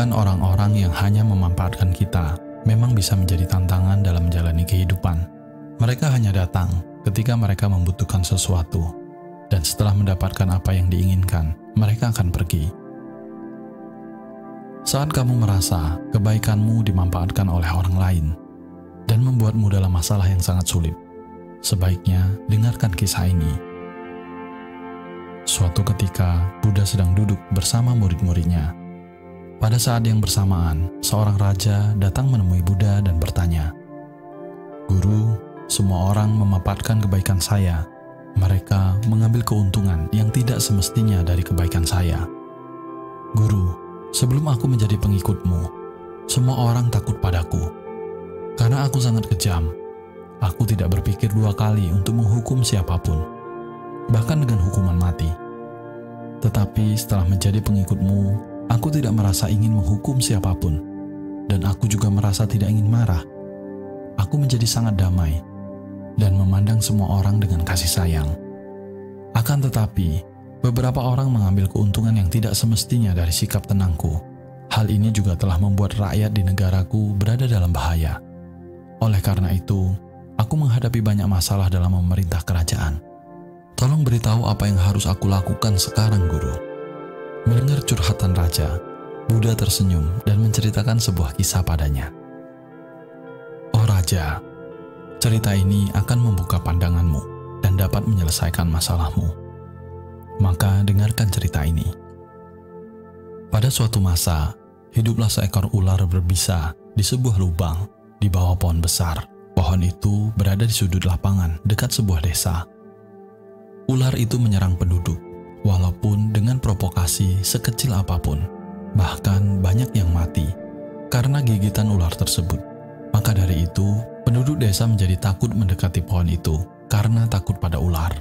Godaan orang-orang yang hanya memanfaatkan kita memang bisa menjadi tantangan dalam menjalani kehidupan. Mereka hanya datang ketika mereka membutuhkan sesuatu, dan setelah mendapatkan apa yang diinginkan, mereka akan pergi. Saat kamu merasa kebaikanmu dimanfaatkan oleh orang lain dan membuatmu dalam masalah yang sangat sulit, sebaiknya dengarkan kisah ini. Suatu ketika, Buddha sedang duduk bersama murid-muridnya. Pada saat yang bersamaan, seorang raja datang menemui Buddha dan bertanya, "Guru, semua orang memanfaatkan kebaikan saya. Mereka mengambil keuntungan yang tidak semestinya dari kebaikan saya. Guru, sebelum aku menjadi pengikutmu, semua orang takut padaku. Karena aku sangat kejam, aku tidak berpikir dua kali untuk menghukum siapapun, bahkan dengan hukuman mati. Tetapi setelah menjadi pengikutmu, aku tidak merasa ingin menghukum siapapun, dan aku juga merasa tidak ingin marah. Aku menjadi sangat damai dan memandang semua orang dengan kasih sayang. Akan tetapi, beberapa orang mengambil keuntungan yang tidak semestinya dari sikap tenangku. Hal ini juga telah membuat rakyat di negaraku berada dalam bahaya. Oleh karena itu, aku menghadapi banyak masalah dalam memerintah kerajaan. Tolong beritahu apa yang harus aku lakukan sekarang, Guru." Mendengar curhatan raja, Buddha tersenyum dan menceritakan sebuah kisah padanya. "Oh Raja, cerita ini akan membuka pandanganmu dan dapat menyelesaikan masalahmu. Maka dengarkan cerita ini. Pada suatu masa, hiduplah seekor ular berbisa di sebuah lubang di bawah pohon besar. Pohon itu berada di sudut lapangan dekat sebuah desa. Ular itu menyerang penduduk, walaupun dengan provokasi sekecil apapun. Bahkan banyak yang mati karena gigitan ular tersebut. Maka dari itu, penduduk desa menjadi takut mendekati pohon itu karena takut pada ular.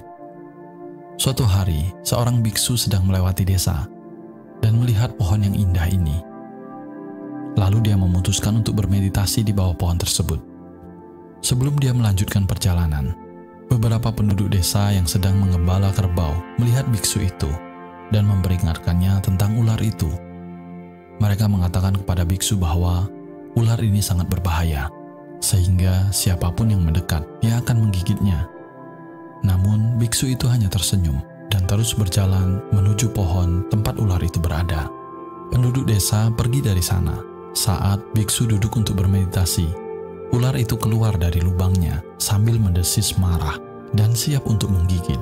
Suatu hari, seorang biksu sedang melewati desa dan melihat pohon yang indah ini. Lalu dia memutuskan untuk bermeditasi di bawah pohon tersebut. Sebelum dia melanjutkan perjalanan, beberapa penduduk desa yang sedang menggembala kerbau melihat biksu itu dan memperingatkannya tentang ular itu. Mereka mengatakan kepada biksu bahwa ular ini sangat berbahaya, sehingga siapapun yang mendekat, dia akan menggigitnya. Namun, biksu itu hanya tersenyum dan terus berjalan menuju pohon tempat ular itu berada. Penduduk desa pergi dari sana. Saat biksu duduk untuk bermeditasi, ular itu keluar dari lubangnya sambil mendesis marah dan siap untuk menggigit.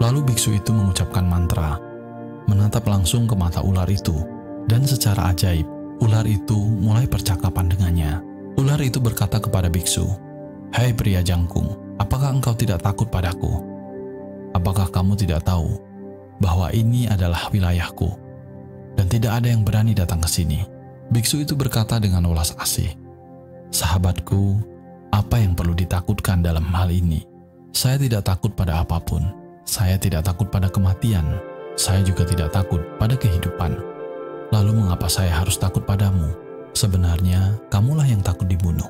Lalu biksu itu mengucapkan mantra, menatap langsung ke mata ular itu, dan secara ajaib, ular itu mulai percakapan dengannya. Ular itu berkata kepada biksu, "Hai pria jangkung, apakah engkau tidak takut padaku? Apakah kamu tidak tahu bahwa ini adalah wilayahku, dan tidak ada yang berani datang ke sini?" Biksu itu berkata dengan welas asih, "Sahabatku, apa yang perlu ditakutkan dalam hal ini? Saya tidak takut pada apapun. Saya tidak takut pada kematian. Saya juga tidak takut pada kehidupan. Lalu mengapa saya harus takut padamu? Sebenarnya, kamulah yang takut dibunuh.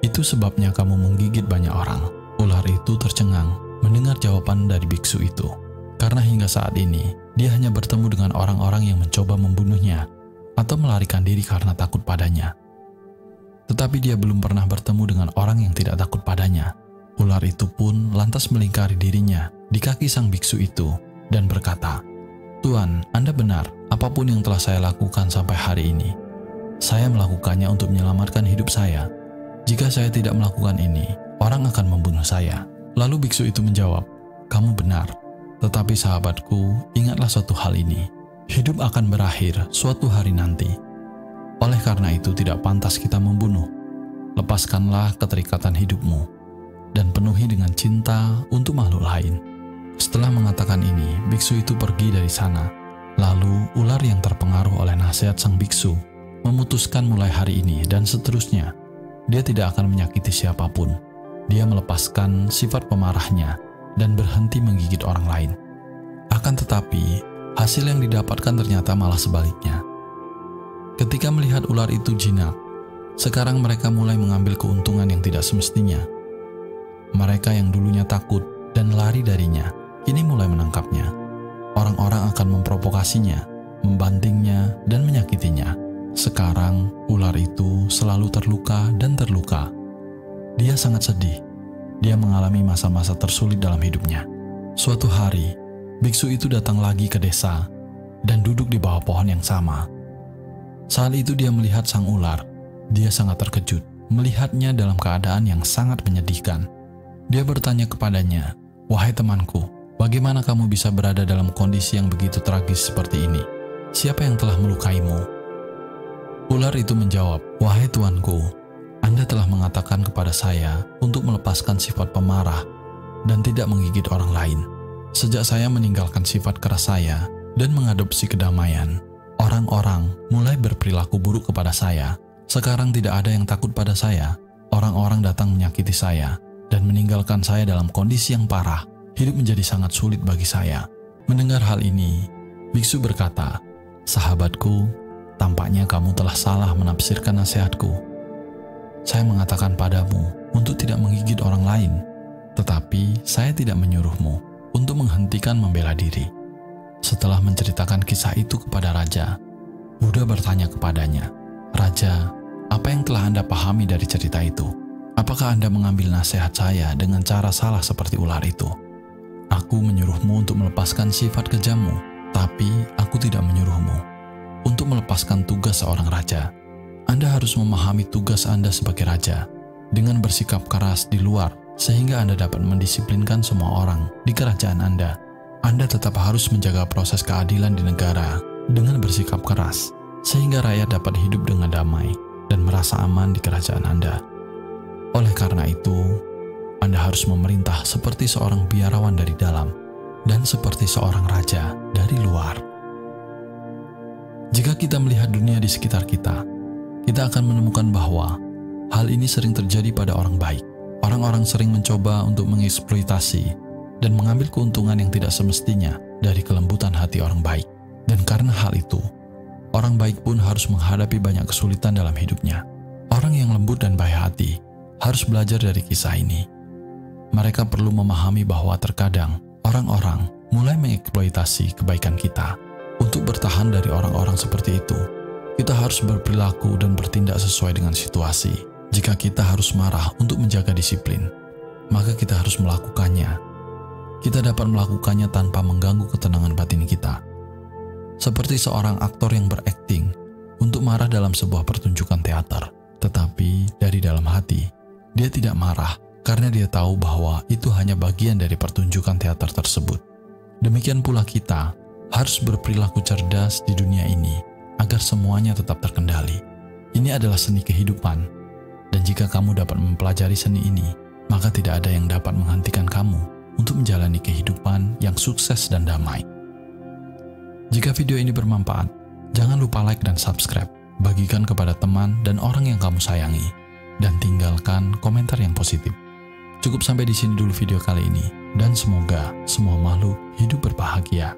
Itu sebabnya kamu menggigit banyak orang." Ular itu tercengang mendengar jawaban dari biksu itu, karena hingga saat ini, dia hanya bertemu dengan orang-orang yang mencoba membunuhnya atau melarikan diri karena takut padanya. Tetapi dia belum pernah bertemu dengan orang yang tidak takut padanya. Ular itu pun lantas melingkari dirinya di kaki sang biksu itu dan berkata, "Tuan, Anda benar, apapun yang telah saya lakukan sampai hari ini. Saya melakukannya untuk menyelamatkan hidup saya. Jika saya tidak melakukan ini, orang akan membunuh saya." Lalu biksu itu menjawab, "Kamu benar, tetapi sahabatku, ingatlah suatu hal ini. Hidup akan berakhir suatu hari nanti. Oleh karena itu tidak pantas kita membunuh. Lepaskanlah keterikatan hidupmu dan penuhi dengan cinta untuk makhluk lain." Setelah mengatakan ini, biksu itu pergi dari sana. Lalu ular yang terpengaruh oleh nasihat sang biksu memutuskan mulai hari ini dan seterusnya, dia tidak akan menyakiti siapapun. Dia melepaskan sifat pemarahnya dan berhenti menggigit orang lain. Akan tetapi, hasil yang didapatkan ternyata malah sebaliknya. Ketika melihat ular itu jinak, sekarang mereka mulai mengambil keuntungan yang tidak semestinya. Mereka yang dulunya takut dan lari darinya, kini mulai menangkapnya. Orang-orang akan memprovokasinya, membantingnya, dan menyakitinya. Sekarang, ular itu selalu terluka dan terluka. Dia sangat sedih. Dia mengalami masa-masa tersulit dalam hidupnya. Suatu hari, biksu itu datang lagi ke desa dan duduk di bawah pohon yang sama. Saat itu dia melihat sang ular. Dia sangat terkejut melihatnya dalam keadaan yang sangat menyedihkan. Dia bertanya kepadanya, "Wahai temanku, bagaimana kamu bisa berada dalam kondisi yang begitu tragis seperti ini? Siapa yang telah melukaimu?" Ular itu menjawab, "Wahai tuanku, Anda telah mengatakan kepada saya untuk melepaskan sifat pemarah dan tidak menggigit orang lain. Sejak saya meninggalkan sifat keras saya dan mengadopsi kedamaian, orang-orang mulai berperilaku buruk kepada saya. Sekarang tidak ada yang takut pada saya. Orang-orang datang menyakiti saya dan meninggalkan saya dalam kondisi yang parah. Hidup menjadi sangat sulit bagi saya." Mendengar hal ini, biksu berkata, "Sahabatku, tampaknya kamu telah salah menafsirkan nasihatku. Saya mengatakan padamu untuk tidak menggigit orang lain, tetapi saya tidak menyuruhmu untuk menghentikan membela diri." Setelah menceritakan kisah itu kepada raja, Buddha bertanya kepadanya, "Raja, apa yang telah Anda pahami dari cerita itu? Apakah Anda mengambil nasihat saya dengan cara salah seperti ular itu? Aku menyuruhmu untuk melepaskan sifat kejammu, tapi aku tidak menyuruhmu untuk melepaskan tugas seorang raja. Anda harus memahami tugas Anda sebagai raja dengan bersikap keras di luar sehingga Anda dapat mendisiplinkan semua orang di kerajaan Anda. Anda tetap harus menjaga proses keadilan di negara dengan bersikap keras sehingga rakyat dapat hidup dengan damai dan merasa aman di kerajaan Anda. Oleh karena itu, Anda harus memerintah seperti seorang biarawan dari dalam dan seperti seorang raja dari luar." Jika kita melihat dunia di sekitar kita, kita akan menemukan bahwa hal ini sering terjadi pada orang baik. Orang-orang sering mencoba untuk mengeksploitasi dan mengambil keuntungan yang tidak semestinya dari kelembutan hati orang baik. Dan karena hal itu, orang baik pun harus menghadapi banyak kesulitan dalam hidupnya. Orang yang lembut dan baik hati harus belajar dari kisah ini. Mereka perlu memahami bahwa terkadang orang-orang mulai mengeksploitasi kebaikan kita. Untuk bertahan dari orang-orang seperti itu, kita harus berperilaku dan bertindak sesuai dengan situasi. Jika kita harus marah untuk menjaga disiplin, maka kita harus melakukannya. Kita dapat melakukannya tanpa mengganggu ketenangan batin kita. Seperti seorang aktor yang berakting untuk marah dalam sebuah pertunjukan teater, tetapi dari dalam hati, dia tidak marah karena dia tahu bahwa itu hanya bagian dari pertunjukan teater tersebut. Demikian pula kita harus berperilaku cerdas di dunia ini agar semuanya tetap terkendali. Ini adalah seni kehidupan, dan jika kamu dapat mempelajari seni ini, maka tidak ada yang dapat menghentikan kamu untuk menjalani kehidupan yang sukses dan damai. Jika video ini bermanfaat, jangan lupa like dan subscribe, bagikan kepada teman dan orang yang kamu sayangi, dan tinggalkan komentar yang positif. Cukup sampai di sini dulu video kali ini, dan semoga semua makhluk hidup berbahagia.